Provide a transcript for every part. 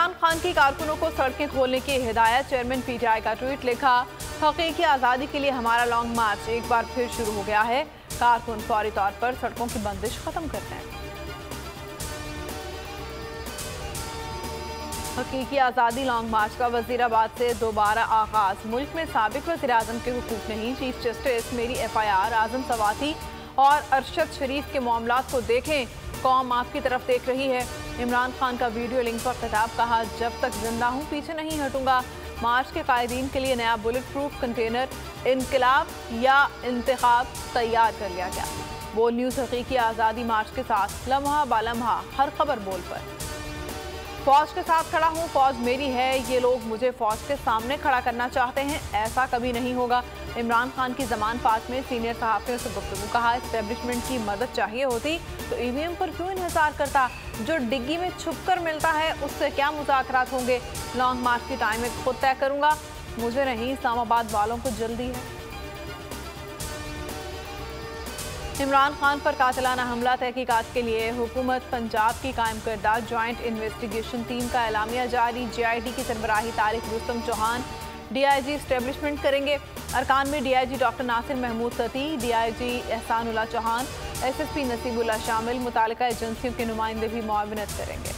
इमरान खान की कारकुनों को सड़कें खोलने की हिदायत। चेयरमैन पीटीआई का ट्वीट लिखा, हकीकी आज़ादी के लिए हमारा लॉन्ग मार्च एक बार फिर शुरू हो गया है। कारकुन फौरी तौर पर सड़कों की बंदिश खत्म करते हैं। हकीकी आज़ादी लॉन्ग मार्च का वजीराबाद से दोबारा आगाज। मुल्क में साबिक वज़ीर-ए-आज़म के हुकूक नहीं। चीफ जस्टिस मेरी FIR आज़म सवाती और अरशद शरीफ के मामलात को देखें, कौम आपकी तरफ देख रही है। इमरान खान का वीडियो लिंक पर खिताब, कहा जब तक जिंदा हूँ पीछे नहीं हटूंगा। मार्च के कायदीन के लिए नया बुलेट प्रूफ कंटेनर इनकलाब या इंतखाब तैयार कर लिया गया। बोल न्यूज़ हकीकी आज़ादी मार्च के साथ लम्हा बालम्हा हर खबर बोल पर। फौज के साथ खड़ा हूँ, फौज मेरी है। ये लोग मुझे फौज के सामने खड़ा करना चाहते हैं, ऐसा कभी नहीं होगा। इमरान खान की जमान पास में सीनियर सहाफ़ियों से गुफ्तगू, कहा एस्टेब्लिशमेंट की मदद चाहिए होती तो EVM पर क्यों इंतजार करता। जो डिग्गी में छुप कर मिलता है उससे क्या मुज़ाकरात होंगे। लॉन्ग मार्च की टाइमिंग खुद तय करूँगा, मुझे नहीं इस्लामाबाद वालों को जल्दी है। इमरान खान पर कातिलाना हमला तहकीकात के लिए हुकूमत पंजाब की कायम करदा जॉइंट इन्वेस्टिगेशन टीम का एलामिया जारी। JIT की सरबराही तारिक रुस्तम चौहान DIG इस्टेब्लिशमेंट करेंगे। अरकान में DIG डॉक्टर नासिर महमूद सती, DIG एहसानुल्लाह चौहान, SSP नसीबुल्लाह शामिल। मुतालिका एजेंसियों के नुमाइंदे भी मुआवनत करेंगे।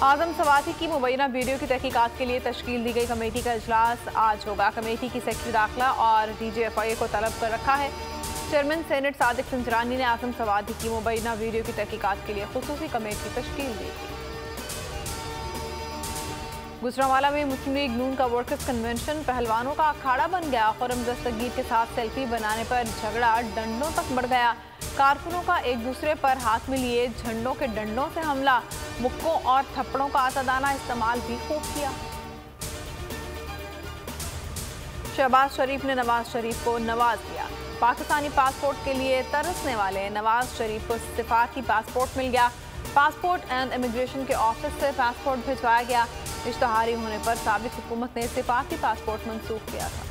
आज़म सवाती की मुबैना वीडियो की तहकीकात के लिए तश्कील दी गई कमेटी का इजलास आज होगा। कमेटी की सेक्रेटरी दाखिला और DGFIA को तलब कर रखा है। चेयरमैन सेनेट सादिक संजरानी ने आज़म सवाती की मुबैना वीडियो की तहकीकात के लिए खुसूसी कमेटी तश्कील दी थी। गुजरांवाला में मुस्लिम लीग नून का वर्कर्स कन्वेंशन पहलवानों का अखाड़ा बन गया। खुर्रम दस्तगीर के साथ सेल्फी बनाने पर झगड़ा डंडों तक बढ़ गया। कारकुनों का एक दूसरे पर हाथ में लिए झंडों के डंडों से हमला, मुक्कों और थप्पड़ों का आतादाना इस्तेमाल भी खूब किया। शहबाज शरीफ ने नवाज शरीफ को नवाज दिया। पाकिस्तानी पासपोर्ट के लिए तरसने वाले नवाज शरीफ को सिफारती पासपोर्ट मिल गया। पासपोर्ट एंड इमिग्रेशन के ऑफिस से पासपोर्ट भिजवाया गया। इश्तहारी होने पर साबिक हुकूमत ने सिफारती पासपोर्ट मंसूख किया था।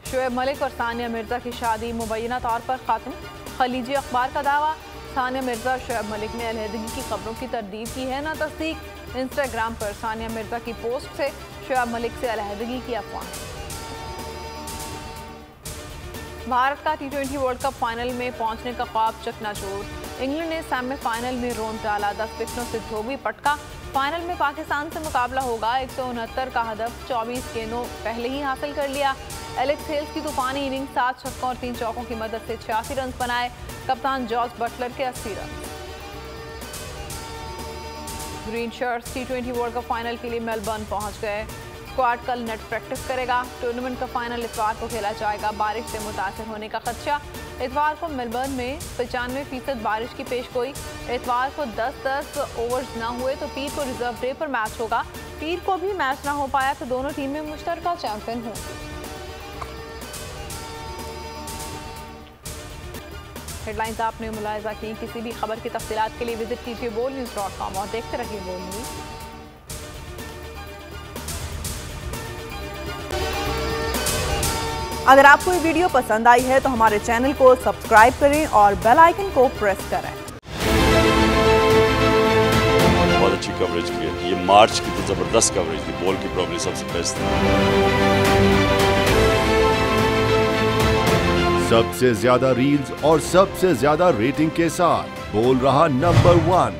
शोएब मलिक और सानिया मिर्जा की शादी मुबैना तौर पर खत्म। खलीजी अखबार का दावा, सानिया मिर्जा और शोएब मलिक ने अलहदगी की खबरों की तरदीद की है न तस्दीक। इंस्टाग्राम पर सानिया मिर्जा की पोस्ट से शोएब मलिक से अलहदगी की अफवाहें। भारत का T20 वर्ल्ड कप फाइनल में पहुंचने का ख्वाब चकनाचूर। इंग्लैंड ने सेमीफाइनल में रोंद डाला, 10 विकेटों से धोबी पटका। फाइनल में पाकिस्तान से मुकाबला होगा। 169 का हदफ 24 गेंदों पहले ही हासिल कर लिया। एलेक्स हेल्स की तूफानी इनिंग 7 छक्कों और 3 चौकों की मदद से 86 रन बनाए। कप्तान जॉर्ज बटलर के 80 run. Green shirts T20 world cup final के लिए मेलबर्न पहुंच गए। स्क्वाड कल नेट प्रैक्टिस करेगा। टूर्नामेंट का फाइनल इतवार को खेला जाएगा। बारिश से मुतासर होने का खदशा। इतवार को मेलबर्न में 95% बारिश की पेशगोई। इतवार को 10-10 ओवर्स ना हुए तो पीर को रिजर्व डे पर मैच होगा। पीर को भी मैच ना हो पाया तो दोनों टीमें मुश्तरका चैंपियन होंगी। हेडलाइंस आपने मुलाहिजा की। किसी भी खबर की तफसीलात के लिए विजिट कीजिए bolnews.com और देखते रहिए बोल न्यूज़। अगर आपको ये वीडियो पसंद आई है तो हमारे चैनल को सब्सक्राइब करें और बेल आइकन को प्रेस करें। बहुत अच्छी कवरेज की है। ये मार्च की तो जबरदस्त कवरेज थी। बॉल की प्रॉब्लम सबसे बेस्ट थी। सबसे ज्यादा रील्स और सबसे ज्यादा रेटिंग के साथ बोल रहा नंबर 1।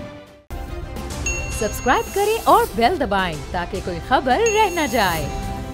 सब्सक्राइब करें और बेल दबाएं ताकि कोई खबर रह न जाए।